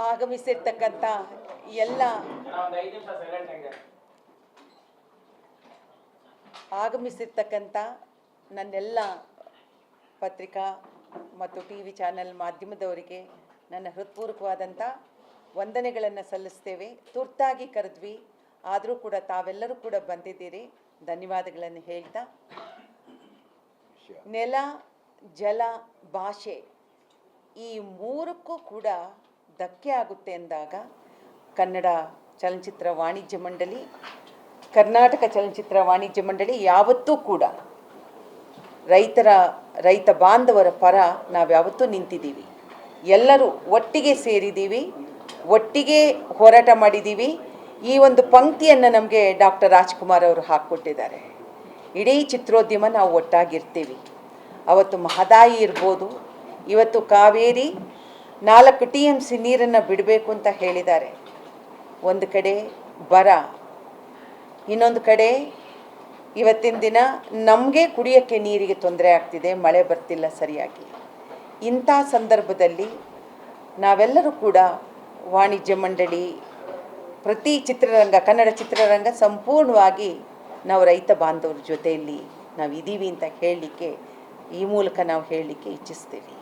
ಆಗಮಿಸಿರ್ತಕ್ಕಂಥ ಎಲ್ಲ ಆಗಮಿಸಿರ್ತಕ್ಕಂಥ ನನ್ನೆಲ್ಲ ಪತ್ರಿಕಾ ಮತ್ತು ಟಿ ವಿ ಚಾನೆಲ್ ಮಾಧ್ಯಮದವರಿಗೆ ನನ್ನ ಹೃತ್ಪೂರ್ವಕವಾದಂಥ ವಂದನೆಗಳನ್ನು ಸಲ್ಲಿಸ್ತೇವೆ. ತುರ್ತಾಗಿ ಕರೆದ್ವಿ, ಆದರೂ ಕೂಡ ತಾವೆಲ್ಲರೂ ಕೂಡ ಬಂದಿದ್ದೀರಿ, ಧನ್ಯವಾದಗಳನ್ನು ಹೇಳ್ತಾ, ನೆಲ, ಜಲ, ಭಾಷೆ ಈ ಮೂರಕ್ಕೂ ಕೂಡ ಧಕ್ಕೆ ಆಗುತ್ತೆ ಎಂದಾಗ ಕನ್ನಡ ಚಲನಚಿತ್ರ ವಾಣಿಜ್ಯ ಮಂಡಳಿ, ಕರ್ನಾಟಕ ಚಲನಚಿತ್ರ ವಾಣಿಜ್ಯ ಮಂಡಳಿ ಯಾವತ್ತೂ ಕೂಡ ರೈತ ಬಾಂಧವರ ಪರ ನಾವ್ಯಾವತ್ತೂ ನಿಂತಿದ್ದೀವಿ. ಎಲ್ಲರೂ ಒಟ್ಟಿಗೆ ಸೇರಿದ್ದೀವಿ, ಒಟ್ಟಿಗೆ ಹೋರಾಟ ಮಾಡಿದ್ದೀವಿ. ಈ ಒಂದು ಪಂಕ್ತಿಯನ್ನು ನಮಗೆ ಡಾಕ್ಟರ್ ರಾಜ್ಕುಮಾರ್ ಅವರು ಹಾಕ್ಕೊಟ್ಟಿದ್ದಾರೆ. ಇಡೀ ಚಿತ್ರೋದ್ಯಮ ನಾವು ಒಟ್ಟಾಗಿರ್ತೀವಿ. ಅವತ್ತು ಮಹದಾಯಿ ಇರ್ಬೋದು, ಇವತ್ತು ಕಾವೇರಿ 4 TMC ನೀರನ್ನು ಬಿಡಬೇಕು ಅಂತ ಹೇಳಿದ್ದಾರೆ. ಒಂದು ಕಡೆ ಬರ, ಇನ್ನೊಂದು ಕಡೆ ಇವತ್ತಿನ ದಿನ ನಮಗೆ ಕುಡಿಯೋಕ್ಕೆ ನೀರಿಗೆ ತೊಂದರೆ ಆಗ್ತಿದೆ, ಮಳೆ ಬರ್ತಿಲ್ಲ ಸರಿಯಾಗಿ. ಇಂಥ ಸಂದರ್ಭದಲ್ಲಿ ನಾವೆಲ್ಲರೂ ಕೂಡ ವಾಣಿಜ್ಯ ಮಂಡಳಿ, ಪ್ರತಿ ಚಿತ್ರರಂಗ, ಕನ್ನಡ ಚಿತ್ರರಂಗ ಸಂಪೂರ್ಣವಾಗಿ ನಾವು ರೈತ ಬಾಂಧವರ ಜೊತೆಯಲ್ಲಿ ನಾವು ಇದ್ದೀವಿ ಅಂತ ಹೇಳಲಿಕ್ಕೆ, ಈ ಮೂಲಕ ನಾವು ಹೇಳಲಿಕ್ಕೆ ಇಚ್ಛಿಸ್ತೀವಿ.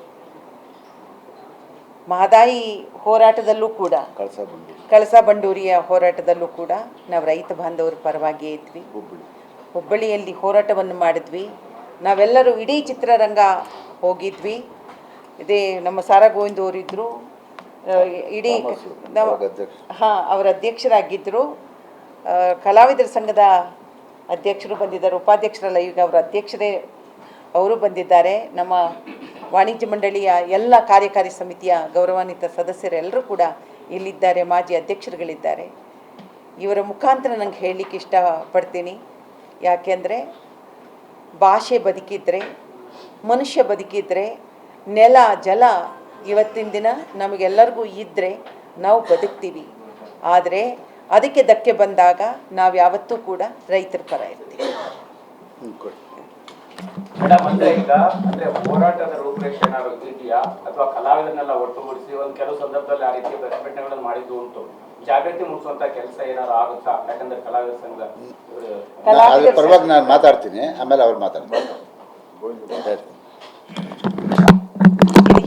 ಮಹದಾಯಿ ಹೋರಾಟದಲ್ಲೂ ಕೂಡ, ಕಳಸಾ ಬಂಡೂರಿಯ ಹೋರಾಟದಲ್ಲೂ ಕೂಡ ನಾವು ರೈತ ಬಾಂಧವರ ಪರವಾಗಿ ಇದ್ವಿ. ಹುಬ್ಬಳ್ಳಿಯಲ್ಲಿ ಹೋರಾಟವನ್ನು ಮಾಡಿದ್ವಿ. ನಾವೆಲ್ಲರೂ ಇಡೀ ಚಿತ್ರರಂಗ ಹೋಗಿದ್ವಿ. ಇದೇ ನಮ್ಮ ಸಾರಾ ಗೋವಿಂದ್ ಅವರಿದ್ದರು, ಇಡೀ ಅವರ ಅಧ್ಯಕ್ಷರಾಗಿದ್ದರು. ಕಲಾವಿದರ ಸಂಘದ ಅಧ್ಯಕ್ಷರು ಬಂದಿದ್ದಾರೆ, ಉಪಾಧ್ಯಕ್ಷರಲ್ಲ, ಈಗ ಅವರ ಅಧ್ಯಕ್ಷರೇ ಅವರು ಬಂದಿದ್ದಾರೆ. ನಮ್ಮ ವಾಣಿಜ್ಯ ಮಂಡಳಿಯ ಎಲ್ಲ ಕಾರ್ಯಕಾರಿ ಸಮಿತಿಯ ಗೌರವಾನ್ವಿತ ಸದಸ್ಯರೆಲ್ಲರೂ ಕೂಡ ಇಲ್ಲಿದ್ದಾರೆ, ಮಾಜಿ ಅಧ್ಯಕ್ಷರುಗಳಿದ್ದಾರೆ. ಇವರ ಮುಖಾಂತರ ನಂಗೆ ಹೇಳಲಿಕ್ಕೆ ಇಷ್ಟಪಡ್ತೀನಿ. ಯಾಕೆಂದರೆ ಭಾಷೆ ಬದುಕಿದ್ರೆ, ಮನುಷ್ಯ ಬದುಕಿದ್ರೆ, ನೆಲ ಜಲ ಇವತ್ತಿನ ದಿನ ನಮಗೆಲ್ಲರಿಗೂ ಇದ್ದರೆ ನಾವು ಬದುಕ್ತೀವಿ. ಆದರೆ ಅದಕ್ಕೆ ಧಕ್ಕೆ ಬಂದಾಗ ನಾವು ಯಾವತ್ತೂ ಕೂಡ ರೈತರ ಪರ ಇರ್ತೀವಿ. ಮೇಡಮ್, ಅಂದ್ರೆ ಈಗ ಅಂದ್ರೆ ಹೋರಾಟದ ರೂಪರೇಷೆ ಏನಾದ್ರು ಇದೆಯಾ, ಅಥವಾ ಕಲಾವಿದರನ್ನೆಲ್ಲ ಒಟ್ಟುಗೂಡಿಸಿ ಒಂದು ಕೆಲವು ಸಂದರ್ಭದಲ್ಲಿ ಆ ರೀತಿಯ ಪ್ರತಿಭಟನೆಗಳನ್ನು ಮಾಡಿದ್ದು ಉಂಟು, ಜಾಗೃತಿ ಮೂಡಿಸುವಂತ ಕೆಲಸ ಏನಾದ್ರು ಆಗುತ್ತಾ? ಯಾಕಂದ್ರೆ ಕಲಾವಿದರ ಸಂಘ ಪರವಾಗಿ ನಾನು ಮಾತಾಡ್ತೀನಿ, ಆಮೇಲೆ ಅವ್ರು ಮಾತಾಡ್ತಾರೆ.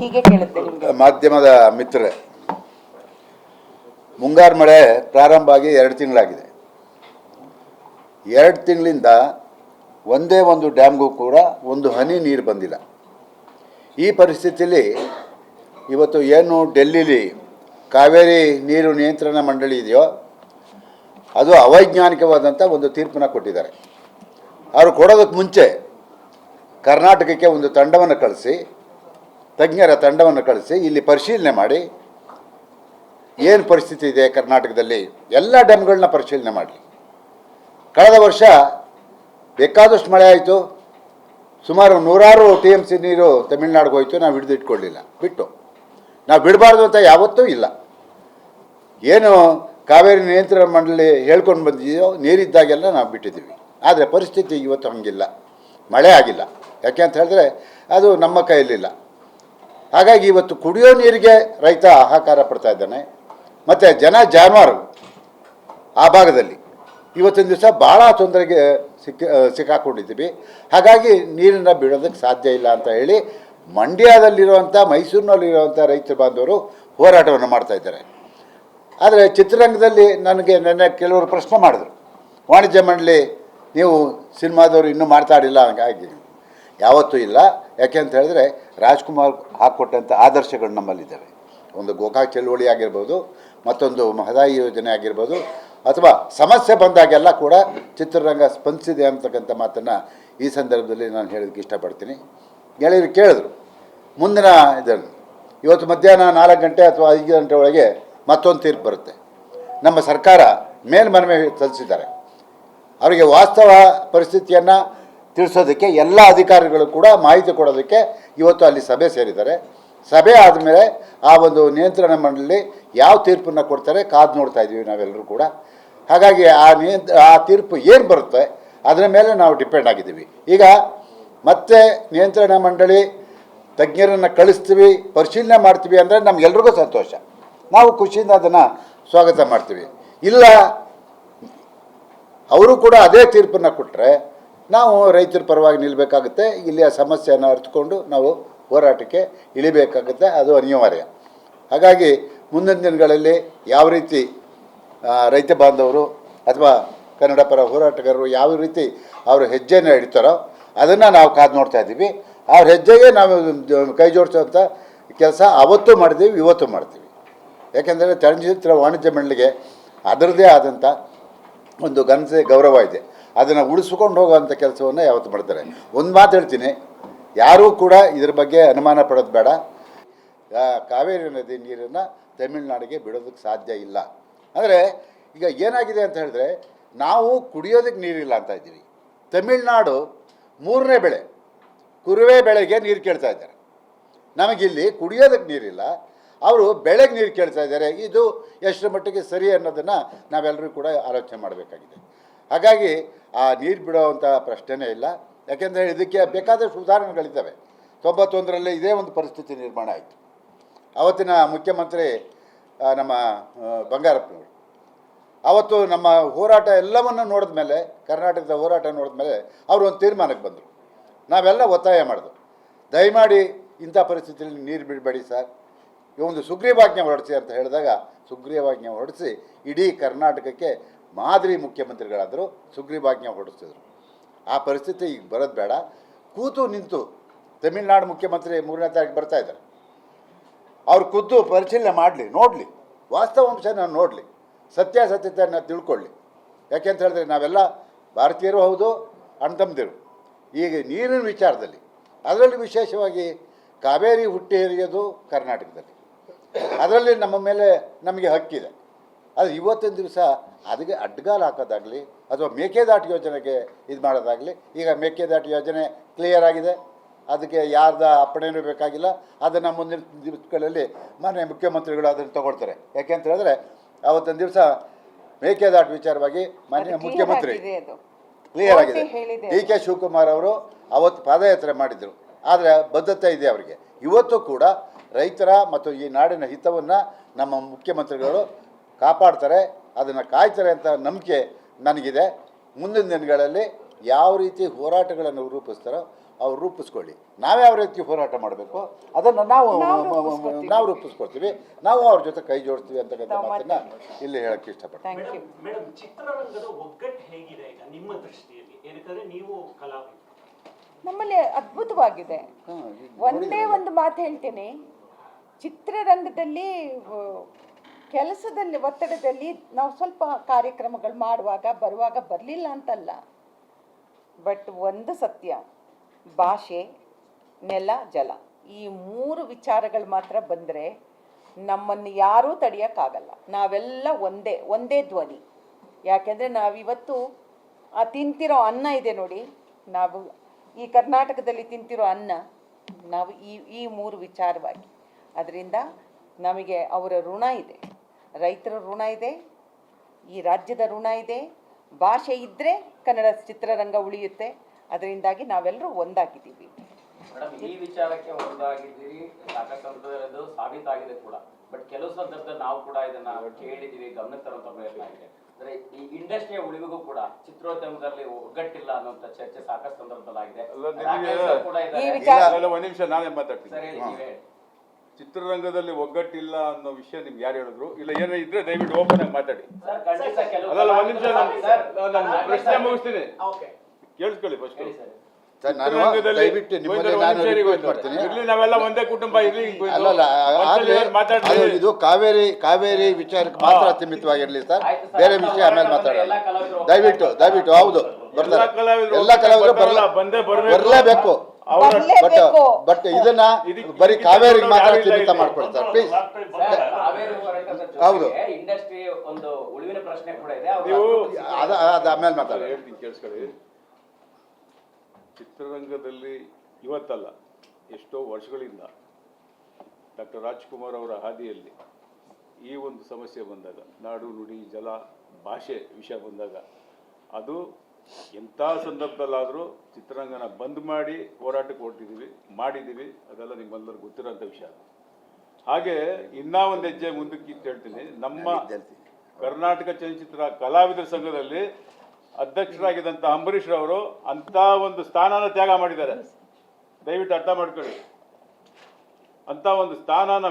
ಹೀಗೆ ಕೇಳುತ್ತೆ. ಮಾಧ್ಯಮದ ಮಿತ್ರರೇ, ಮುಂಗಾರು ಮಳೆ ಪ್ರಾರಂಭ ಆಗಿ 2 ತಿಂಗಳಾಗಿದೆ. 2 ತಿಂಗಳಿಂದ ಒಂದೇ ಒಂದು ಡ್ಯಾಮ್ಗೂ ಕೂಡ ಒಂದು ಹನಿ ನೀರು ಬಂದಿಲ್ಲ. ಈ ಪರಿಸ್ಥಿತಿಯಲ್ಲಿ ಇವತ್ತು ಏನು ಡೆಲ್ಲಿಲಿ ಕಾವೇರಿ ನೀರು ನಿಯಂತ್ರಣ ಮಂಡಳಿ ಇದೆಯೋ ಅದು ಅವೈಜ್ಞಾನಿಕವಾದಂಥ ಒಂದು ತೀರ್ಪನ್ನು ಕೊಟ್ಟಿದ್ದಾರೆ. ಅವರು ಕೊಡೋದಕ್ಕೆ ಮುಂಚೆ ಕರ್ನಾಟಕಕ್ಕೆ ಒಂದು ತಂಡವನ್ನು ಕಳಿಸಿ, ತಜ್ಞರ ತಂಡವನ್ನು ಕಳಿಸಿ ಇಲ್ಲಿ ಪರಿಶೀಲನೆ ಮಾಡಿ ಏನು ಪರಿಸ್ಥಿತಿ ಇದೆ ಕರ್ನಾಟಕದಲ್ಲಿ ಎಲ್ಲ ಡ್ಯಾಮ್ಗಳನ್ನ ಪರಿಶೀಲನೆ ಮಾಡಲಿ. ಕಳೆದ ವರ್ಷ ಬೇಕಾದಷ್ಟು ಮಳೆ ಆಯಿತು, ಸುಮಾರು 100 TMC ನೀರು ತಮಿಳ್ನಾಡಿಗೆ ಹೋಯಿತು. ನಾವು ಹಿಡಿದಿಟ್ಕೊಳ್ಳಿಲ್ಲ, ನಾವು ಬಿಡಬಾರ್ದು ಅಂತ ಯಾವತ್ತೂ ಇಲ್ಲ. ಏನು ಕಾವೇರಿ ನಿಯಂತ್ರಣ ಮಂಡಳಿ ಹೇಳ್ಕೊಂಡು ಬಂದಿದೆಯೋ ನೀರಿದ್ದಾಗೆಲ್ಲ ನಾವು ಬಿಟ್ಟಿದ್ದೀವಿ. ಆದರೆ ಪರಿಸ್ಥಿತಿ ಇವತ್ತು ಹಂಗಿಲ್ಲ, ಮಳೆ ಆಗಿಲ್ಲ. ಯಾಕೆ ಅಂತ ಹೇಳಿದ್ರೆ ಅದು ನಮ್ಮ ಕೈಯಲ್ಲಿಲ್ಲ. ಹಾಗಾಗಿ ಇವತ್ತು ಕುಡಿಯೋ ನೀರಿಗೆ ರೈತ ಹಾಹಾಕಾರ ಪಡ್ತಾ ಇದ್ದಾನೆ. ಮತ್ತು ಜಾನುವಾರು ಆ ಭಾಗದಲ್ಲಿ ಇವತ್ತಿನ ದಿವಸ ಭಾಳ ತೊಂದರೆಗೆ ಸಿಕ್ಕಾಕೊಂಡಿದ್ದೀವಿ. ಹಾಗಾಗಿ ನೀರನ್ನು ಬಿಡೋದಕ್ಕೆ ಸಾಧ್ಯ ಇಲ್ಲ ಅಂತ ಹೇಳಿ ಮಂಡ್ಯದಲ್ಲಿರುವಂಥ, ಮೈಸೂರಿನಲ್ಲಿರುವಂಥ ರೈತ ಬಾಂಧವರು ಹೋರಾಟವನ್ನು ಮಾಡ್ತಾಯಿದ್ದಾರೆ. ಆದರೆ ಚಿತ್ರರಂಗದಲ್ಲಿ ನನಗೆ ನೆನ್ನೆ ಕೆಲವರು ಪ್ರಶ್ನೆ ಮಾಡಿದ್ರು, ವಾಣಿಜ್ಯ ಮಂಡಳಿ ನೀವು ಸಿನಿಮಾದವರು ಇನ್ನೂ ಮಾತಾಡಿಲ್ಲ. ಹಾಗಾಗಿ ಯಾವತ್ತೂ ಇಲ್ಲ. ಯಾಕೆ ಅಂತ ಹೇಳಿದ್ರೆ ರಾಜ್ಕುಮಾರ್ ಹಾಕ್ಕೊಟ್ಟಂಥ ಆದರ್ಶಗಳು ನಮ್ಮಲ್ಲಿದ್ದಾವೆ. ಒಂದು ಗೋಕಾಕ್ ಚಳುವಳಿ ಆಗಿರ್ಬೋದು, ಮತ್ತೊಂದು ಮಹದಾಯಿ ಯೋಜನೆ ಆಗಿರ್ಬೋದು, ಅಥವಾ ಸಮಸ್ಯೆ ಬಂದಾಗೆಲ್ಲ ಕೂಡ ಚಿತ್ರರಂಗ ಸ್ಪಂದಿಸಿದೆ ಅಂತಕ್ಕಂಥ ಮಾತನ್ನು ಈ ಸಂದರ್ಭದಲ್ಲಿ ನಾನು ಹೇಳೋದಕ್ಕೆ ಇಷ್ಟಪಡ್ತೀನಿ. ಗೆಳೆಯರು ಕೇಳಿದ್ರು, ಮುಂದಿನ ಇದನ್ನು ಇವತ್ತು ಮಧ್ಯಾಹ್ನ 4 ಗಂಟೆ ಅಥವಾ 5 ಗಂಟೆ ಒಳಗೆ ಮತ್ತೊಂದು ತೀರ್ಪು ಬರುತ್ತೆ. ನಮ್ಮ ಸರ್ಕಾರ ಮೇಲ್ಮನವಿ ಸಲ್ಲಿಸಿದ್ದಾರೆ. ಅವರಿಗೆ ವಾಸ್ತವ ಪರಿಸ್ಥಿತಿಯನ್ನು ತಿಳಿಸೋದಕ್ಕೆ ಎಲ್ಲ ಅಧಿಕಾರಿಗಳು ಕೂಡ ಮಾಹಿತಿ ಕೊಡೋದಕ್ಕೆ ಇವತ್ತು ಅಲ್ಲಿ ಸಭೆ ಸೇರಿದ್ದಾರೆ. ಸಭೆ ಆದಮೇಲೆ ಆ ಒಂದು ನಿಯಂತ್ರಣ ಮಂಡಳಿ ಯಾವ ತೀರ್ಪನ್ನು ಕೊಡ್ತಾರೆ ಕಾದು ನೋಡ್ತಾ ಇದ್ದೀವಿ ನಾವೆಲ್ಲರೂ ಕೂಡ. ಹಾಗಾಗಿ ಆ ತೀರ್ಪು ಏನು ಬರುತ್ತೆ ಅದರ ಮೇಲೆ ನಾವು ಡಿಪೆಂಡ್ ಆಗಿದ್ದೀವಿ. ಈಗ ಮತ್ತೆ ನಿಯಂತ್ರಣ ಮಂಡಳಿ ತಜ್ಞರನ್ನು ಕಳಿಸ್ತೀವಿ, ಪರಿಶೀಲನೆ ಮಾಡ್ತೀವಿ ಅಂದರೆ ನಮಗೆಲ್ರಿಗೂ ಸಂತೋಷ. ನಾವು ಖುಷಿಯಿಂದ ಅದನ್ನು ಸ್ವಾಗತ ಮಾಡ್ತೀವಿ. ಇಲ್ಲ ಅವರು ಕೂಡ ಅದೇ ತೀರ್ಪನ್ನು ಕೊಟ್ಟರೆ ನಾವು ರೈತರ ಪರವಾಗಿ ನಿಲ್ಲಬೇಕಾಗುತ್ತೆ. ಇಲ್ಲಿಯ ಸಮಸ್ಯೆಯನ್ನು ಅರಿತುಕೊಂಡು ನಾವು ಹೋರಾಟಕ್ಕೆ ಇಳಿಬೇಕಾಗುತ್ತೆ, ಅದು ಅನಿವಾರ್ಯ. ಹಾಗಾಗಿ ಮುಂದಿನ ದಿನಗಳಲ್ಲಿ ಯಾವ ರೀತಿ ರೈತ ಬಾಂಧವರು ಅಥವಾ ಕನ್ನಡ ಪರ ಹೋರಾಟಗಾರರು ಯಾವ ರೀತಿ ಅವರು ಹೆಜ್ಜೆಯನ್ನು ಇಡ್ತಾರೋ ಅದನ್ನು ನಾವು ಕಾದು ನೋಡ್ತಾ ಇದ್ದೀವಿ. ಅವ್ರ ಹೆಜ್ಜೆಗೆ ನಾವು ಕೈ ಜೋಡಿಸೋಂಥ ಕೆಲಸ ಅವತ್ತು ಮಾಡಿದ್ದೀವಿ, ಇವತ್ತು ಮಾಡ್ತೀವಿ. ಯಾಕೆಂದರೆ ಚಲನಚಿತ್ರ ವಾಣಿಜ್ಯ ಮಂಡಳಿಗೆ ಅದರದ್ದೇ ಆದಂಥ ಒಂದು ಘನತೆ ಗೌರವ ಇದೆ. ಅದನ್ನು ಉಳಿಸ್ಕೊಂಡು ಹೋಗುವಂಥ ಕೆಲಸವನ್ನು ಯಾವತ್ತು ಮಾಡ್ತಾರೆ. ಒಂದು ಮಾತು ಹೇಳ್ತೀನಿ, ಯಾರೂ ಕೂಡ ಇದ್ರ ಬಗ್ಗೆ ಅನುಮಾನ ಪಡೋದು ಬೇಡ. ಕಾವೇರಿ ನದಿ ನೀರನ್ನು ತಮಿಳುನಾಡಿಗೆ ಬಿಡೋದಕ್ಕೆ ಸಾಧ್ಯ ಇಲ್ಲ. ಅಂದರೆ ಈಗ ಏನಾಗಿದೆ ಅಂತ ಹೇಳಿದ್ರೆ, ನಾವು ಕುಡಿಯೋದಕ್ಕೆ ನೀರಿಲ್ಲ ಅಂತ ಇದ್ದೀವಿ. ತಮಿಳುನಾಡು 3ನೇ ಬೆಳೆ ಕುರುವೆ ಬೆಳೆಗೆ ನೀರು ಕೇಳ್ತಾ ಇದ್ದಾರೆ. ನಮಗಿಲ್ಲಿ ಕುಡಿಯೋದಕ್ಕೆ ನೀರಿಲ್ಲ, ಅವರು ಬೆಳೆಗೆ ನೀರು ಕೇಳ್ತಾ ಇದ್ದಾರೆ. ಇದು ಎಷ್ಟು ಮಟ್ಟಿಗೆ ಸರಿ ಅನ್ನೋದನ್ನು ನಾವೆಲ್ಲರೂ ಕೂಡ ಆಲೋಚನೆ ಮಾಡಬೇಕಾಗಿದೆ. ಹಾಗಾಗಿ ಆ ನೀರು ಬಿಡೋವಂಥ ಪ್ರಶ್ನೆನೇ ಇಲ್ಲ. ಯಾಕೆಂದರೆ ಇದಕ್ಕೆ ಬೇಕಾದಷ್ಟು ಉದಾಹರಣೆಗಳಿದ್ದಾವೆ. 91ರಲ್ಲಿ ಇದೇ ಒಂದು ಪರಿಸ್ಥಿತಿ ನಿರ್ಮಾಣ ಆಯಿತು. ಆವತ್ತಿನ ಮುಖ್ಯಮಂತ್ರಿ ನಮ್ಮ ಬಂಗಾರಪ್ಪನವರು ಆವತ್ತು ನಮ್ಮ ಹೋರಾಟ ಎಲ್ಲವನ್ನು ನೋಡಿದ ಮೇಲೆ, ಕರ್ನಾಟಕದ ಹೋರಾಟ ನೋಡಿದ ಮೇಲೆ ಅವರು ಒಂದು ತೀರ್ಮಾನಕ್ಕೆ ಬಂದರು. ನಾವೆಲ್ಲ ಒತ್ತಾಯ ಮಾಡಿದ್ರು, ದಯಮಾಡಿ ಇಂಥ ಪರಿಸ್ಥಿತಿಯಲ್ಲಿ ನೀರು ಬಿಡಬೇಡಿ ಸರ್, ಈ ಒಂದು ಸುಗ್ರೀವಾಜ್ಞೆ ಹೊರಡಿಸಿ ಅಂತ ಹೇಳಿದಾಗ ಸುಗ್ರೀವಾಜ್ಞೆ ಹೊರಡಿಸಿ ಇಡೀ ಕರ್ನಾಟಕಕ್ಕೆ ಮಾದರಿ ಮುಖ್ಯಮಂತ್ರಿಗಳಾದರು. ಸುಗ್ರೀವಾಜ್ಞೆ ಹೊರಡಿಸಿದ್ರು. ಆ ಪರಿಸ್ಥಿತಿ ಈಗ ಬರೋದು ಬೇಡ. ಕೂತು ನಿಂತು ತಮಿಳುನಾಡು ಮುಖ್ಯಮಂತ್ರಿ 3ನೇ ತಾರೀಕು ಬರ್ತಾ ಇದ್ದಾರೆ. ಅವ್ರು ಖುದ್ದು ಪರಿಶೀಲನೆ ಮಾಡಲಿ, ನೋಡಲಿ, ವಾಸ್ತವಾಂಶನ ನೋಡಲಿ, ಸತ್ಯಾಸತ್ಯತೆಯನ್ನು ತಿಳ್ಕೊಳ್ಳಿ. ಯಾಕೆಂತ ಹೇಳಿದ್ರೆ ನಾವೆಲ್ಲ ಭಾರತೀಯರು ಹೌದು, ಅಣ್ತಮ್ಮದಿರು. ಈಗ ನೀರಿನ ವಿಚಾರದಲ್ಲಿ ಅದರಲ್ಲಿ ವಿಶೇಷವಾಗಿ ಕಾವೇರಿ ಹುಟ್ಟೇರಿಯೋದು ಕರ್ನಾಟಕದಲ್ಲಿ, ಅದರಲ್ಲಿ ನಮ್ಮ ಮೇಲೆ ನಮಗೆ ಹಕ್ಕಿದೆ. ಅದು ಇವತ್ತಿನ ದಿವಸ ಅದಕ್ಕೆ ಅಡ್ಡಗಾಲು ಹಾಕೋದಾಗಲಿ ಅಥವಾ ಮೇಕೆದಾಟು ಯೋಜನೆಗೆ ಇದು ಮಾಡೋದಾಗಲಿ, ಈಗ ಮೇಕೆದಾಟು ಯೋಜನೆ ಕ್ಲಿಯರ್ ಆಗಿದೆ, ಅದಕ್ಕೆ ಯಾರ್ದ ಅಪ್ಪಣೆನೂ ಬೇಕಾಗಿಲ್ಲ. ಅದನ್ನು ಮುಂದಿನ ದಿವಸಗಳಲ್ಲಿ ಮಾನ್ಯ ಮುಖ್ಯಮಂತ್ರಿಗಳು ಅದನ್ನು ತಗೊಳ್ತಾರೆ. ಯಾಕೆಂತ ಹೇಳಿದ್ರೆ ಅವತ್ತಿನ ದಿವಸ ಮೇಕೆದಾಟು ವಿಚಾರವಾಗಿ ಮಾನ್ಯ ಮುಖ್ಯಮಂತ್ರಿ ಕ್ಲಿಯರ್ ಆಗಿದೆ. ಡಿ.ಕೆ. ಶಿವಕುಮಾರ್ ಅವರು ಅವತ್ತು ಪಾದಯಾತ್ರೆ ಮಾಡಿದರು. ಆದರೆ ಬದ್ಧತೆ ಇದೆ ಅವರಿಗೆ. ಇವತ್ತು ಕೂಡ ರೈತರ ಮತ್ತು ಈ ನಾಡಿನ ಹಿತವನ್ನು ನಮ್ಮ ಮುಖ್ಯಮಂತ್ರಿಗಳು ಕಾಪಾಡ್ತಾರೆ, ಅದನ್ನು ಕಾಯ್ತಾರೆ ಅಂತ ನಂಬಿಕೆ ನನಗಿದೆ. ಮುಂದಿನ ದಿನಗಳಲ್ಲಿ ಯಾವ ರೀತಿ ಹೋರಾಟಗಳನ್ನು ರೂಪಿಸ್ತಾರೋ ಅವ್ರು ರೂಪಿಸ್ಕೊಳ್ಳಿ. ನಾವ್ಯಾವ ರೀತಿ ಹೋರಾಟ ಮಾಡಬೇಕು ಅದನ್ನು ನಾವು ರೂಪಿಸ್ಕೊಳ್ತೀವಿ. ನಾವು ಅವ್ರ ಜೊತೆ ಕೈ ಜೋಡಿಸ್ತೀವಿ ಅಂತಕ್ಕಂಥ ಮಾತನ್ನು ಇಲ್ಲಿ ಹೇಳಕ್ಕೆ ಇಷ್ಟಪಡ್ತೀನಿ. ಮೇಡಮ್, ಚಿತ್ರರಂಗದ ಒಗ್ಗಟ್ಟು ಹೇಗಿದೆ ಈಗ ನಿಮ್ಮ ದೃಷ್ಟಿಯಲ್ಲಿ? ಏನಂದ್ರೆ ನೀವು ಕಲಾವಿದ, ನಮ್ಮಲ್ಲಿ ಅದ್ಭುತವಾಗಿದೆ. ಒಂದೇ ಒಂದು ಮಾತು ಹೇಳ್ತೀನಿ, ಚಿತ್ರರಂಗದಲ್ಲಿ ಕೆಲಸದಲ್ಲಿ ಒತ್ತಡದಲ್ಲಿ ನಾವು ಸ್ವಲ್ಪ ಕಾರ್ಯಕ್ರಮಗಳು ಮಾಡುವಾಗ ಬರುವಾಗ ಬರಲಿಲ್ಲ ಅಂತಲ್ಲ, ಬಟ್ ಒಂದು ಸತ್ಯ, ಭಾಷೆ, ನೆಲ, ಜಲ, ಈ 3 ವಿಚಾರಗಳು ಮಾತ್ರ ಬಂದರೆ ನಮ್ಮನ್ನು ಯಾರೂ ತಡೆಯೋಕ್ಕಾಗಲ್ಲ. ನಾವೆಲ್ಲ ಒಂದೇ ಧ್ವನಿ. ಯಾಕೆಂದರೆ ನಾವಿವತ್ತು ತಿಂತಿರೋ ಅನ್ನ ಇದೆ ನೋಡಿ, ನಾವು ಈ ಕರ್ನಾಟಕದಲ್ಲಿ ತಿಂತಿರೋ ಅನ್ನ ನಾವು ಈ 3 ವಿಚಾರವಾಗಿ. ಅದರಿಂದ ನಮಗೆ ಅವರ ಋಣ ಇದೆ, ರೈತರ ಋಣ ಇದೆ, ಈ ರಾಜ್ಯದ ಋಣ ಇದೆ. ಭಾಷೆ ಇದ್ದರೆ ಕನ್ನಡ ಚಿತ್ರರಂಗ ಉಳಿಯುತ್ತೆ. ಅದರಿಂದಾಗಿ ನಾವೆಲ್ಲರೂ ಒಂದಾಗಿದ್ದೀವಿ. ಮೇಡಮ್, ಈ ವಿಚಾರಕ್ಕೆ ಒಂದಾಗಿದ್ದೀರಿ, ಸಾಕಷ್ಟು ಸಾಬೀತಾಗಿದೆ ಕೂಡ. ಬಟ್ ಕೆಲವು ಸಂದರ್ಭದಲ್ಲಿ ನಾವು ಕೂಡ ಇದನ್ನ ಕೇಳಿದ್ದೀವಿ, ಗಮನಕ್ಕೆ ತರುವಂತ ಪ್ರಯತ್ನ ಆಗಿದೆ. ಅಂದ್ರೆ ಈ ಇಂಡಸ್ಟ್ರಿಯ ಉಳಿವಿಗೂ ಕೂಡ ಚಿತ್ರೋದ್ಯಮದಲ್ಲಿ ಒಗ್ಗಟ್ಟಿಲ್ಲ ಅನ್ನುವಂತ ಚರ್ಚೆ ಸಾಕಷ್ಟು ಸಂದರ್ಭದಲ್ಲಿ ಆಗಿದೆ. ಒಂದು ನಿಮಿಷ ನಾನೇ ಮಾತಾಡ್ತೀನಿ. ಚಿತ್ರರಂಗದಲ್ಲಿ ಒಗ್ಗಟ್ಟಿಲ್ಲ ಅನ್ನೋ ವಿಷಯ ನಿಮ್ಗೆ ಯಾರು ಹೇಳಿದ್ರು? ಇಲ್ಲ ಏನೋ ಇದ್ರೆ ದಯವಿಟ್ಟು ಓಪನ್ ಆಗಿ ಮಾತಾಡಿ. ಅದಲ್ಲ, ಒಂದ್ ನಿಮಿಷ ನಾನು ಪ್ರಶ್ನೆ ಮುಗಿಸ್ತೀನಿ, ಕೇಳಿಸ್ಕೊಳ್ಳಿ ಫಸ್ಟ್. ನಾವೆಲ್ಲ ಒಂದೇ ಕುಟುಂಬ ಇರ್ಲಿ, ಇದು ಕಾವೇರಿ ವಿಚಾರಕ್ಕೆ ಮಾತ್ರ ಸೀಮಿತವಾಗಿರ್ಲಿ ಸರ್, ಬೇರೆ ವಿಷಯ ಆಮೇಲೆ ಮಾತಾಡೋಣ. ದಯವಿಟ್ಟು ಹೌದು, ಎಲ್ಲ ಕಲಾವಿದರು ಬರಲೇಬೇಕು. ಬಟ್ ಇದನ್ನ ಬರೀ ಕಾವೇರಿಗೆ ಮಾತ್ರ ಸೀಮಿತ ಮಾಡ್ಕೊಳ್ತಾರೆ ಪ್ಲೀಸ್. ಹೌದು, ಇಂಡಸ್ಟ್ರಿ ಒಂದು ಉಳಿವಿನ ಪ್ರಶ್ನೆ ಕೂಡ ಇದೆ, ಅದು ಆಮೇಲೆ ಮಾತಾಡಿ. ಕೇಳಿಸ್ಕೊಳ್ಳಿ. ಚಿತ್ರರಂಗದಲ್ಲಿ ಇವತ್ತಲ್ಲ, ಎಷ್ಟೋ ವರ್ಷಗಳಿಂದ ಡಾಕ್ಟರ್ ರಾಜ್ಕುಮಾರ್ ಅವರ ಹಾದಿಯಲ್ಲಿ ಈ ಒಂದು ಸಮಸ್ಯೆ ಬಂದಾಗ, ನಾಡು ನುಡಿ ಜಲ ಭಾಷೆ ವಿಷಯ ಬಂದಾಗ, ಅದು ಎಂಥ ಸಂದರ್ಭದಲ್ಲಾದರೂ ಚಿತ್ರರಂಗನ ಬಂದ್ ಮಾಡಿ ಹೋರಾಟಕ್ಕೆ ಮಾಡಿದ್ದೀವಿ. ಅದೆಲ್ಲ ನಿಮ್ಮೆಲ್ಲರಿಗೂ ಗೊತ್ತಿರೋಂಥ ವಿಷಯ. ಹಾಗೆ ಇನ್ನೂ ಒಂದು ಹೆಜ್ಜೆ ಮುಂದಕ್ಕೆ ಇಟ್ಟು ಹೇಳ್ತೀನಿ, ನಮ್ಮ ಕರ್ನಾಟಕ ಚಲನಚಿತ್ರ ಕಲಾವಿದರ ಸಂಘದಲ್ಲಿ ಅಧ್ಯಕ್ಷರಾಗಿದ್ದಂಥ ಅಂಬರೀಷ್ ರವರು ಅಂಥ ಒಂದು ಸ್ಥಾನನ ತ್ಯಾಗ ಮಾಡಿದ್ದಾರೆ. ದಯವಿಟ್ಟು ಅರ್ಥ ಮಾಡ್ಕೊಳ್ಳಿ. ಅಂಥ ಒಂದು ಸ್ಥಾನನ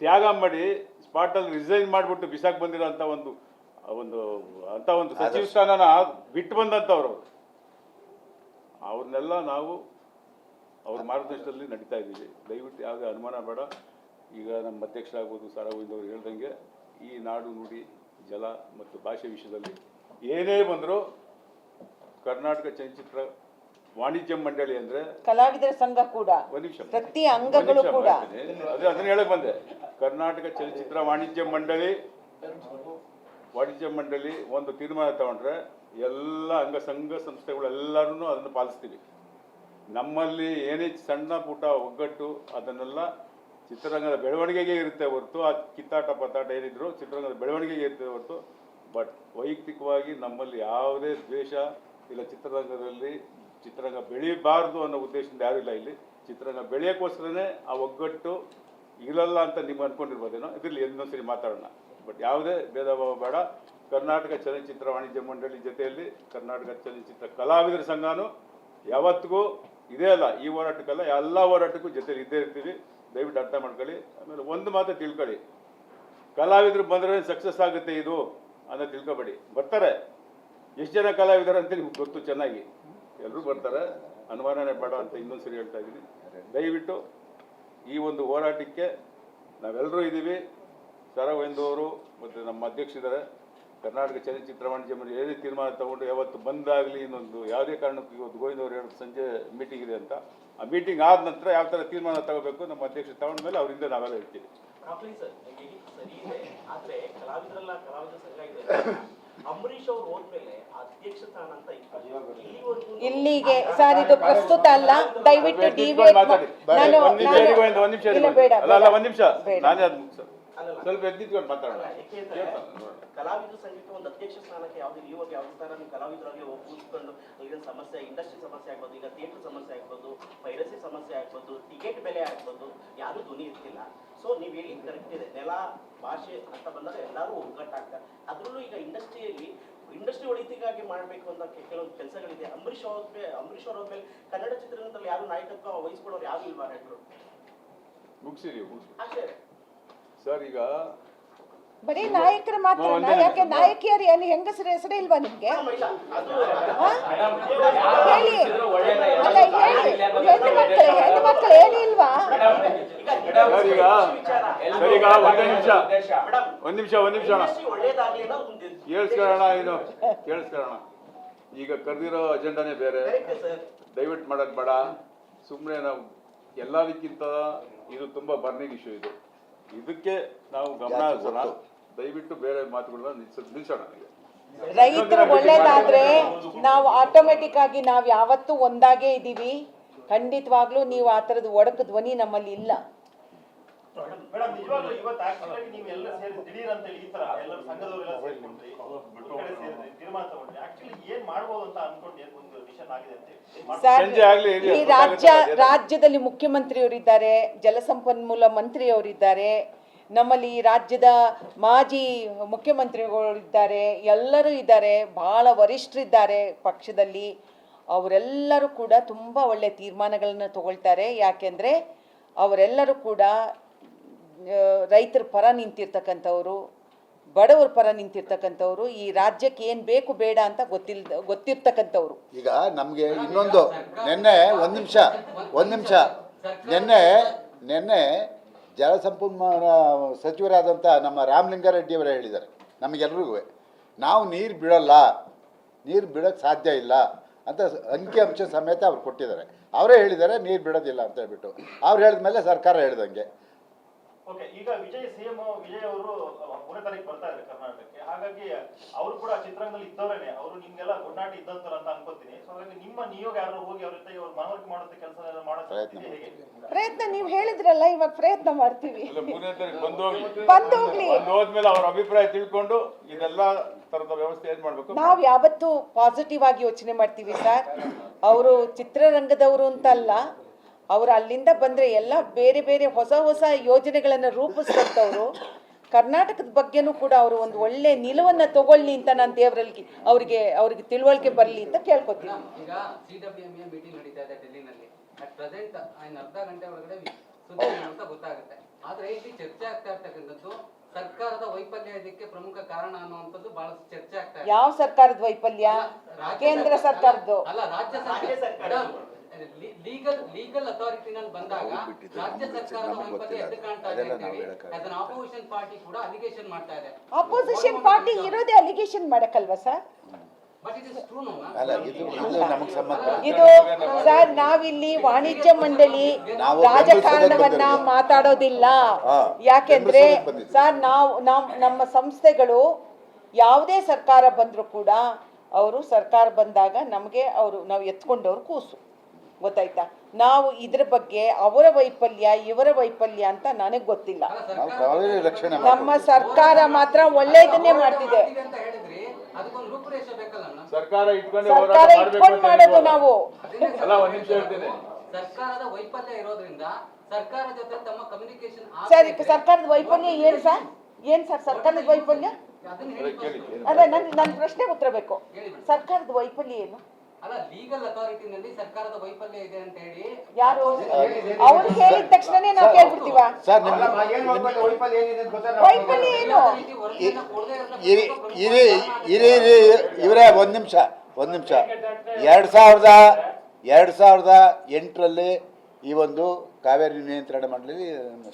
ತ್ಯಾಗ ಮಾಡಿ ಸ್ಪಾಟಲ್ಲಿ ರಿಸೈನ್ ಮಾಡಿಬಿಟ್ಟು ಬಿಸಾಕ್ ಬಂದಿರೋ ಅಂಥ ಅಂಥ ಒಂದು ಸಚಿವ ಸ್ಥಾನನ ಬಿಟ್ಟು ಬಂದಂಥವ್ರು ಅವ್ರನ್ನೆಲ್ಲ ನಾವು ಅವ್ರ ಮಾರ್ಗದರ್ಶನದಲ್ಲಿ ನಡೀತಾ ಇದ್ದೀವಿ. ದಯವಿಟ್ಟು ಯಾವುದೇ ಅನುಮಾನ ಬೇಡ. ಈಗ ನಮ್ಮ ಅಧ್ಯಕ್ಷರಾಗ್ಬೋದು ಸಾರಾಗೋವಿಂದ್ ಅವರು ಹೇಳ್ದಂಗೆ ಈ ನಾಡು ನುಡಿ ಜಲ ಮತ್ತು ಭಾಷೆ ವಿಷಯದಲ್ಲಿ ಏನೇ ಬಂದರೂ ಕರ್ನಾಟಕ ಚಲನಚಿತ್ರ ವಾಣಿಜ್ಯ ಮಂಡಳಿ ಅಂದರೆ ಕಲಾವಿದರ ಸಂಘ ಕೂಡ ಒಂದು ನಿಮಿಷ ಪ್ರತಿ ಅಂಗಗಳು ಕೂಡ ಅದನ್ನ ಹೇಳಕ್ ಬಂದೆ. ಕರ್ನಾಟಕ ಚಲನಚಿತ್ರ ವಾಣಿಜ್ಯ ಮಂಡಳಿ ಒಂದು ತೀರ್ಮಾನ ತಗೊಂಡ್ರೆ ಎಲ್ಲ ಅಂಗ ಸಂಘ ಸಂಸ್ಥೆಗಳೆಲ್ಲರೂ ಅದನ್ನು ಪಾಲಿಸ್ತೀವಿ. ನಮ್ಮಲ್ಲಿ ಏನೇ ಸಣ್ಣ ಪುಟ್ಟ ಒಗ್ಗಟ್ಟು ಅದನ್ನೆಲ್ಲ ಚಿತ್ರರಂಗದ ಬೆಳವಣಿಗೆಗೆ ಇರುತ್ತೆ ಹೊರತು ಆ ಕಿತ್ತಾಟ ಪತ್ತಾಟ ಏನಿದ್ರು ಚಿತ್ರರಂಗದ ಬೆಳವಣಿಗೆಗೆ ಇರುತ್ತೆ ಹೊರತು ಬಟ್ ವೈಯಕ್ತಿಕವಾಗಿ ನಮ್ಮಲ್ಲಿ ಯಾವುದೇ ದ್ವೇಷ ಇಲ್ಲ. ಚಿತ್ರರಂಗ ಬೆಳೀಬಾರ್ದು ಅನ್ನೋ ಉದ್ದೇಶದಿಂದ ಯಾರೂ ಇಲ್ಲ. ಇಲ್ಲಿ ಚಿತ್ರರಂಗ ಬೆಳೆಯೋಕ್ಕೋಸ್ಕರನೇ ಆ ಒಗ್ಗಟ್ಟು ಇರಲ್ಲ ಅಂತ ನೀವು ಅಂದ್ಕೊಂಡಿರ್ಬೋದೇನೋ. ಇದರಲ್ಲಿ ಇನ್ನೊಂದ್ಸರಿ ಮಾತಾಡೋಣ. ಬಟ್ ಯಾವುದೇ ಭೇದ ಭಾವ ಬೇಡ. ಕರ್ನಾಟಕ ಚಲನಚಿತ್ರ ವಾಣಿಜ್ಯ ಮಂಡಳಿ ಜೊತೆಯಲ್ಲಿ ಕರ್ನಾಟಕ ಚಲನಚಿತ್ರ ಕಲಾವಿದರ ಸಂಘನೂ ಯಾವತ್ತಿಗೂ ಇದೇ ಅಲ್ಲ, ಈ ಹೋರಾಟಕ್ಕಲ್ಲ ಎಲ್ಲ ಹೋರಾಟಕ್ಕೂ ಜೊತೆಲಿ ಇದ್ದೇ ಇರ್ತೀವಿ. ದಯವಿಟ್ಟು ಅರ್ಥ ಮಾಡ್ಕೊಳ್ಳಿ. ಆಮೇಲೆ ಒಂದು ಮಾತು ತಿಳ್ಕೊಳ್ಳಿ, ಕಲಾವಿದರು ಬಂದರೆ ಸಕ್ಸಸ್ ಆಗುತ್ತೆ ಇದು ಅನ್ನೋ ತಿಳ್ಕೊಬೇಡಿ. ಬರ್ತಾರೆ, ಎಷ್ಟು ಜನ ಕಲಾವಿದರು ಅಂತ ನಿಮ್ಗೆ ಗೊತ್ತು ಚೆನ್ನಾಗಿ, ಎಲ್ಲರೂ ಬರ್ತಾರೆ, ಅನುಮಾನನೇ ಬೇಡ ಅಂತ ಇನ್ನೊಂದು ಸರಿ ಹೇಳ್ತಾ ಇದ್ದೀನಿ. ದಯವಿಟ್ಟು ಈ ಒಂದು ಹೋರಾಟಕ್ಕೆ ನಾವೆಲ್ಲರೂ ಇದ್ದೀವಿ. ಸಾರಾಗೋವಿಂದ್ ಅವರು ಮತ್ತು ನಮ್ಮ ಅಧ್ಯಕ್ಷರಿದ್ದಾರೆ. ಕರ್ನಾಟಕ ಚಲನಚಿತ್ರ ವಾಣಿಜ್ಯ ಮಂಡಳಿ ಏನೇ ತೀರ್ಮಾನ ತಗೊಂಡು ಯಾವತ್ತು ಬಂದಾಗಲಿ ಇನ್ನೊಂದು ಯಾವುದೇ ಕಾರಣಕ್ಕೂ ಇವತ್ತು ಗೋವಿಂದ್ ಅವರು ಹೇಳಿದ ಸಂಜೆ ಮೀಟಿಂಗ್ ಇದೆ ಅಂತ, ಆ ಮೀಟಿಂಗ್ ಆದ ನಂತರ ಯಾವ ಥರ ತೀರ್ಮಾನ ತಗೋಬೇಕು ನಮ್ಮ ಅಧ್ಯಕ್ಷರು ತಗೊಂಡ್ಮೇಲೆ ಅವರಿಂದ ನಾವೆಲ್ಲ ಹೇಳ್ತೀವಿ. ಸರಿ ಇದೆ, ಆದ್ರೆ ಕಲಾವಿದರ ಸಂಘ ಇದೆ. ಅಂಬರೀಷ್ ಅವರು ಹೋದ್ಮೇಲೆ ಅಧ್ಯಕ್ಷ ಸ್ಥಾನ ಅಂತ ಇಲ್ಲಿಗೆ ಸರ್ ಇದು ಪ್ರಸ್ತುತ ಅಲ್ಲ. ದಯವಿಟ್ಟು ಡಿಬೇಟ್ ಸ್ವಲ್ಪ ಎದ್ದಿದ್ಕೊಂಡು ಮಾತಾಡೋಣ. ಕಲಾವಿದ ಸಂಘಕ್ಕೆ ಒಂದು ಅಧ್ಯಕ್ಷ ಸ್ಥಾನಕ್ಕೆ ಯಾವ್ದು ಇವಾಗ ಯಾವ ತರ ನೀವು ಕಲಾವಿದರಾಗಿ ಕೂತ್ಕೊಂಡು ಈಗ ಸಮಸ್ಯೆ, ಇಂಡಸ್ಟ್ರಿ ಸಮಸ್ಯೆ ಆಗ್ಬೋದು, ಈಗ ಥಿಯೇಟರ್ ಸಮಸ್ಯೆ ಆಗ್ಬೋದು, ಪೈರಸಿ ಸಮಸ್ಯೆ ಆಗ್ಬೋದು, ಟಿಕೆಟ್ ಬೆಲೆ ಆಗ್ಬೋದು, ಯಾರು ಧ್ವನಿ ಇರ್ತಿಲ್ಲ. ಸೊ ನೀವು ಹೇಳಿ ಕರೆಕ್ಟ್ ಇದೆ, ನೆಲ ಭಾಷೆ ಅಂತ ಬಂದಾಗ ಎಲ್ಲರೂ ಒಗ್ಗಟ್ಟಾಗ್ತಾರೆ. ಅದರಲ್ಲೂ ಈಗ ಇಂಡಸ್ಟ್ರಿ ಒಳಿತಿಗಾಗಿ ಮಾಡಬೇಕು ಅಂತ ಕೆಲವೊಂದು ಕೆಲಸಗಳಿದೆ. ಅಂಬರೀಷ್ ಅವ್ರ ಹೋದ್ಮೇಲೆ ಕನ್ನಡ ಚಿತ್ರರಂಗದಲ್ಲಿ ಯಾರು ನಾಯಕತ್ವ ವಹಿಸ್ಕೊಳ್ಳೋರು ಯಾರು ಇಲ್ವಾ ಹೇಳ್ರು ಮುಗಿಸಿರಿ ಅಷ್ಟೇ ಸರ್. ಈಗ ಬರೀ ನಾಯಕರ ಮಾತ್ರ, ಯಾಕೆ ನಾಯಕಿಯರು ಏನು ಹೆಂಗಸರ ಹೆಸರೇ ಇಲ್ವಾ ನಿಮ್ಗೆ? ಹೇಳಿ ಅಲ್ಲ, ಹೇಳಿ ಹೆಣ್ಣು ಮಕ್ಕಳು ಏನು ಇಲ್ವಾ? ಸರಿಗ ಒಂದ್ ನಿಮಿಷ ಕೇಳಿಸ್ಕೊಳ್ಳೋಣ. ಈಗ ಕರೆದಿರೋ ಅಜೆಂಡಾನೇ ಬೇರೆ. ದಯವಿಟ್ಟು ಮಾಡೋದು ಬೇಡ. ಸುಮ್ಮನೆ ನಾವು ಎಲ್ಲದಕ್ಕಿಂತ ಇದು ತುಂಬಾ ಬರ್ನಿಂಗ್ ಇಶ್ಯೂ. ಇದಕ್ಕೆ ನಾವು ಗಮನ ಹರಿಸೋಣ. ದಯವಿಟ್ಟು ಬೇರೆ ಮಾತುಗಳನ್ನ ನಿಲ್ಸೋಣ. ರೈತರು ಒಳ್ಳೇದಾದ್ರೆ ನಾವು ಆಟೋಮೆಟಿಕ್ ಆಗಿ ನಾವು ಯಾವತ್ತೂ ಒಂದಾಗೇ ಇದ್ದೀವಿ. ಖಂಡಿತವಾಗ್ಲೂ ನೀವು ಆ ಥರದ ಒಡಕು ಧ್ವನಿ ನಮ್ಮಲ್ಲಿ ಇಲ್ಲ. ಮೇಡಮ್ ನಿಜವಾಗ್ಲೂ ಇವತ್ತು ಆಕ್ಚುಲಿ ನೀವು ಎಲ್ಲ ಸೇರಿ ದಿಢೀರ್ ಅಂತ ಹೇಳಿ ಈ ತರ ಎಲ್ಲರೂ ಸಂಘದವರೆಲ್ಲ ಸೇರಿಕೊಂಡ್ರಿ ತೀರ್ಮಾನ ತಗೊಂಡ್ರಿ. ಆಕ್ಚುಲಿ ಏನ್ ಮಾಡ್ಬೋದು ಅಂತ ಅನ್ಕೊಂಡು ಒಂದು ಡಿಸಿಷನ್ ಆಗಿದೆ ಅಂತ ಈ ರಾಜ್ಯದಲ್ಲಿ ಮುಖ್ಯಮಂತ್ರಿಯವರಿದ್ದಾರೆ, ಜಲಸಂಪನ್ಮೂಲ ಮಂತ್ರಿಯವರಿದ್ದಾರೆ, ನಮ್ಮಲ್ಲಿ ರಾಜ್ಯದ ಮಾಜಿ ಮುಖ್ಯಮಂತ್ರಿಗಳಿದ್ದಾರೆ, ಎಲ್ಲರೂ ಇದ್ದಾರೆ, ಬಹಳ ವರಿಷ್ಠರಿದ್ದಾರೆ ಪಕ್ಷದಲ್ಲಿ. ಅವರೆಲ್ಲರೂ ಕೂಡ ತುಂಬ ಒಳ್ಳೆ ತೀರ್ಮಾನಗಳನ್ನು ತಗೊಳ್ತಾರೆ. ಯಾಕೆಂದರೆ ಅವರೆಲ್ಲರೂ ಕೂಡ ರೈತರ ಪರ ನಿಂತಿರ್ತಕ್ಕಂಥವ್ರು, ಬಡವರ ಪರ ನಿಂತಿರ್ತಕ್ಕಂಥವ್ರು, ಈ ರಾಜ್ಯಕ್ಕೆ ಏನು ಬೇಕು ಬೇಡ ಅಂತ ಗೊತ್ತಿರ್ತಕ್ಕಂಥವ್ರು. ಈಗ ನಮಗೆ ಇನ್ನೊಂದು ಒಂದು ನಿಮಿಷ ನಿನ್ನೆ ಜಲಸಂಪನ್ಮೂಲ ಸಚಿವರಾದಂಥ ನಮ್ಮ ರಾಮಲಿಂಗಾರೆಡ್ಡಿಯವರೇ ಹೇಳಿದ್ದಾರೆ ನಮಗೆಲ್ರಿಗೂ, ನಾವು ನೀರು ಬಿಡೋಕ್ಕೆ ಸಾಧ್ಯ ಇಲ್ಲ ಅಂತ ಅಂಕಿಅಂಶ ಸಮೇತ ಅವ್ರು ಕೊಟ್ಟಿದ್ದಾರೆ. ಅವರೇ ಹೇಳಿದ್ದಾರೆ ನೀರು ಬಿಡೋದಿಲ್ಲ ಅಂತ ಹೇಳ್ಬಿಟ್ಟು. ಅವ್ರು ಹೇಳಿದ ಮೇಲೆ ಸರ್ಕಾರ ಹೇಳ್ದಂಗೆ. ಓಕೆ, ಈಗ ಸಿಎಂ ವಿಜಯ್ ಅವರು 3ನೇ ತಾರೀಕು ಬರ್ತಾ ಇದ್ದಾರೆ ಕರ್ನಾಟಕಕ್ಕೆ. ಹಾಗಾಗಿ ಅವರು ಕೂಡ ಚಿತ್ರರಂಗದಲ್ಲಿ ಇದ್ದವರೇನೆ, ಅವರು ನಿಮ್ಗೆಲ್ಲ ಒಡನಾಟ ಇದ್ದಂತವ್ರು ಅಂತ ಅನ್ಕೋತೀನಿ. ಸೊ ಹಾಗಾಗಿ ನಿಮ್ಮ ನಿಯೋಗ ಯಾರು ಹೋಗಿ ಅವ್ರ ಜೊತೆಗೆ ಅವ್ರು ಮನವರಿಕೆ ಮಾಡುತ್ತೆ ಕೆಲಸ ಪ್ರಯತ್ನ ನೀವು ಹೇಳಿದ್ರಲ್ಲ, ಇವಾಗ ಪ್ರಯತ್ನ ಮಾಡ್ತೀವಿ. 3ನೇ ತಾರೀಕು ಬಂದೋಗ್ಲಿ, ಹೋದ್ಮೇಲೆ ಅವ್ರ ಅಭಿಪ್ರಾಯ ತಿಳ್ಕೊಂಡು ಇದೆಲ್ಲ ತರದ ವ್ಯವಸ್ಥೆ ಏನ್ ಮಾಡ್ಬೇಕು. ನಾವು ಯಾವತ್ತೂ ಪಾಸಿಟಿವ್ ಆಗಿ ಯೋಚನೆ ಮಾಡ್ತೀವಿ ಸರ್. ಅವರು ಚಿತ್ರರಂಗದವರು ಅಂತ ಅಲ್ಲ, ಅವರು ಅಲ್ಲಿಂದ ಬಂದರೆ ಎಲ್ಲ ಬೇರೆ ಬೇರೆ ಹೊಸ ಹೊಸ ಯೋಜನೆಗಳನ್ನು ರೂಪಿಸಿದಂಥವ್ರು. ಕರ್ನಾಟಕದ ಬಗ್ಗೆನೂ ಕೂಡ ಅವರು ಒಂದು ಒಳ್ಳೆ ನಿಲುವನ್ನು ತಗೊಳ್ಳಿ ಅಂತ ನಾನು ದೇವರಲ್ಲಿ ಅವ್ರಿಗೆ ತಿಳುವಳಿಕೆ ಬರಲಿ ಅಂತ ಕೇಳ್ಕೊತೀನಿ. ಈಗ CWMA ಮೀಟಿಂಗ್ ನಡೀತಾ ಇದೆ ಡೆಲ್ಲಿನಲ್ಲಿ. ಅಟ್ ಪ್ರೆಸೆಂಟ್ ಇನ್ನು ಅರ್ಧ ಗಂಟೆ ಒಳಗಡೆ ಸುದ್ದಿ ಅಂತ ಗೊತ್ತಾಗುತ್ತೆ. ಆದ್ರೆ ಇಲ್ಲಿ ಚರ್ಚೆ ಆಗ್ತಾ ಇರ್ತಕ್ಕಂಥದ್ದು ಸರ್ಕಾರದ ವೈಫಲ್ಯ ಇದಕ್ಕೆ ಪ್ರಮುಖ ಕಾರಣ ಅನ್ನುವಂಥದ್ದು ಬಹಳಷ್ಟು ಚರ್ಚೆ ಆಗ್ತಾ ಇದೆ. ಯಾವ ಸರ್ಕಾರದ ವೈಫಲ್ಯ? ಕೇಂದ್ರ ಸರ್ಕಾರದ್ದು ಅಲ್ಲ, ರಾಜ್ಯ ಸರ್ಕಾರ ಲೀಗಲ್ ಅಥಾರಿಟಿನಲ್ಲಿ ಬಂದಾಗ ರಾಜ್ಯ ಸರ್ಕಾರದ ವೈಫಲ್ಯ ಎದ್ದು ಕಾಣ್ತಾ ಇದೆ ಅಂತ ಹೇಳಿ ಆಸ್ ಅನ್ ಆಪೋಸಿಷನ್ ಪಾರ್ಟಿ ಕೂಡ ಅಲಿಗೇಷನ್ ಮಾಡ್ತಾ ಇದೆ. ಆಪೋಸಿಷನ್ ಪಾರ್ಟಿ ಇರೋದೇ ಅಲಿಗೇಷನ್ ಮಾಡಕ್ಕಲ್ವಾ sir? But it is true no ಅಲ್ಲ, ಇದು ನಮಗೆ ಸಂಬಂಧ. ಇದು ಸರ್, ನಾವಿಲ್ಲಿ ವಾಣಿಜ್ಯ ಮಂಡಳಿ ರಾಜಕಾರಣವನ್ನ ಮಾತಾಡೋದಿಲ್ಲ. ಯಾಕೆಂದ್ರೆ ಸರ್, ನಮ್ಮ ಸಂಸ್ಥೆಗಳು ಯಾವುದೇ ಸರ್ಕಾರ ಬಂದರೂ ಕೂಡ ಅವರು ಸರ್ಕಾರ ಬಂದಾಗ ನಮಗೆ ನಾವು ಎತ್ಕೊಂಡವ್ರು ಕೂಸು, ಗೊತ್ತಾಯ್ತಾ? ನಾವು ಇದ್ರ ಬಗ್ಗೆ ಅವರ ವೈಫಲ್ಯ ಇವರ ವೈಫಲ್ಯ ಅಂತ ನನಗೆ ಗೊತ್ತಿಲ್ಲ. ನಾವು ಕಾವೇರಿ ರಕ್ಷಣೆ ನಮ್ಮ ಸರ್ಕಾರ ಮಾತ್ರ ಒಳ್ಳೆಯದನ್ನೇ ಮಾಡ್ತಿದೆ. ಸರ್ಕಾರ ಇಟ್ಕೊಂಡು ಮಾಡೋದು ನಾವು. ಅಲ್ಲ, ಒಂದ್ ನಿಮಿಷ ಹೇಳ್ತೇನೆ. ಸರ್ಕಾರದ ವೈಫಲ್ಯ ಇರೋದ್ರಿಂದ ಸರ್ಕಾರ ಜೊತೆ ತಮ್ಮ ಕಮ್ಯುನಿಕೇಶನ್ ಸರ್, ಸರ್ಕಾರದ ವೈಫಲ್ಯ ಏನ್ ಸರ್ ಸರ್ಕಾರದ ವೈಫಲ್ಯ? ಅದೇ ನನ್ನ ಪ್ರಶ್ನೆಗೆ ಉತ್ತರ ಬೇಕು. ಸರ್ಕಾರದ ವೈಫಲ್ಯ ಏನು? ಅಲ್ಲ, ಲೀಗಲ್ ಅಥಾರಿಟಿನಲ್ಲಿ ಸರ್ಕಾರದ ವೈಫಲ್ಯ ಇದೆ ಅಂತ ಹೇಳಿ ಯಾರು ಅವ್ರು ಹೇಳಿದ ತಕ್ಷಣನೇ ನಾವು ಕೇಳ್ಬಿಡ್ತೀವ? ಸರ್, ವೈಫಲ್ಯ ಏನು? ಇವರೇ ಒಂದು ನಿಮಿಷ 2008ರಲ್ಲಿ ಈ ಒಂದು ಕಾವೇರಿ ನಿಯಂತ್ರಣ ಮಂಡಳಿ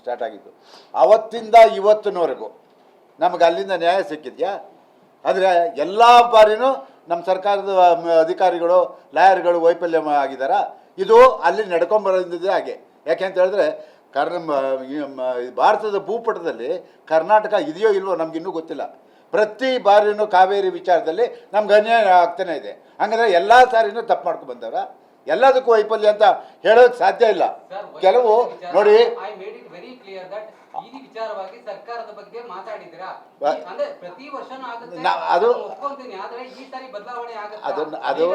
ಸ್ಟಾರ್ಟ್ ಆಗಿತ್ತು. ಅವತ್ತಿಂದ ಇವತ್ತಿನವರೆಗೂ ನಮಗೆ ಅಲ್ಲಿಂದ ನ್ಯಾಯ ಸಿಕ್ಕಿದ್ಯಾ? ಆದರೆ ಎಲ್ಲ ಬಾರಿನೂ ನಮ್ಮ ಸರ್ಕಾರದ ಅಧಿಕಾರಿಗಳು ಲಾಯರ್ಗಳು ವೈಫಲ್ಯ ಆಗಿದ್ದಾರ? ಇದು ಅಲ್ಲಿ ನಡ್ಕೊಂಬರೋದಿದೆ ಹಾಗೆ. ಯಾಕೆ ಅಂತ ಹೇಳಿದ್ರೆ ಭಾರತದ ಭೂಪಟದಲ್ಲಿ ಕರ್ನಾಟಕ ಇದೆಯೋ ಇಲ್ವೋ ನಮಗಿನ್ನೂ ಗೊತ್ತಿಲ್ಲ. ಪ್ರತಿ ಬಾರಿನೂ ಕಾವೇರಿ ವಿಚಾರದಲ್ಲಿ ನಮ್ಗೆ ಅನ್ಯಾಯ ಆಗ್ತಾನೆ ಇದೆ. ಹಂಗಂದ್ರೆ ಎಲ್ಲ ಸಾರಿನೂ ತಪ್ಪು ಮಾಡ್ಕೊಂಡು ಬಂದವರ? ಎಲ್ಲದಕ್ಕೂ ವೈಫಲ್ಯ ಅಂತ ಹೇಳೋಕೆ ಸಾಧ್ಯ ಇಲ್ಲ. ಕೆಲವು ನೋಡಿ, ಈ ವಿಚಾರವಾಗಿ ಸರ್ಕಾರದ ಬಗ್ಗೆ ಮಾತಾಡಿದಿರಾ? ಅಂದ್ರೆ ಪ್ರತಿ ವರ್ಷನೂ ಆಗುತ್ತೆ, ಅದು ಒಪ್ಕೊಂತೀನಿ. ಆದ್ರೆ ಈ ಸಾರಿ ಬದಲಾವಣೆ ಆಗುತ್ತೆ. ಅದು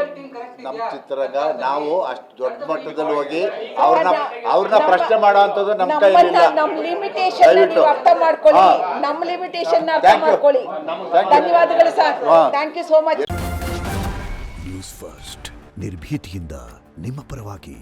ನಮ್ಮ ಚಿತ್ರರಂಗ. ನಾವು ಅಷ್ಟು ದೊಡ್ಡ ಮಟ್ಟದಲ್ಲಿ ಹೋಗಿ ಅವ್ರನ್ನ ಪ್ರಶ್ನೆ ಮಾಡುವಂಥದ್ದು ನಮ್ಮ ಕೈಲಿಲ್ಲ. ನಮ್ಮ ಲಿಮಿಟೇಷನ್ ನೀವು ಅರ್ಥ ಮಾಡ್ಕೊಳ್ಳಿ. ನಮ್ಮ ಲಿಮಿಟೇಷನ್ ಅರ್ಥ ಮಾಡ್ಕೊಳ್ಳಿ. ಧನ್ಯವಾದಗಳು sir. Thank you so much. News first, ನಿರ್ಭೀತಿಯಿಂದ ನಿಮ್ಮ ಪರವಾಗಿ.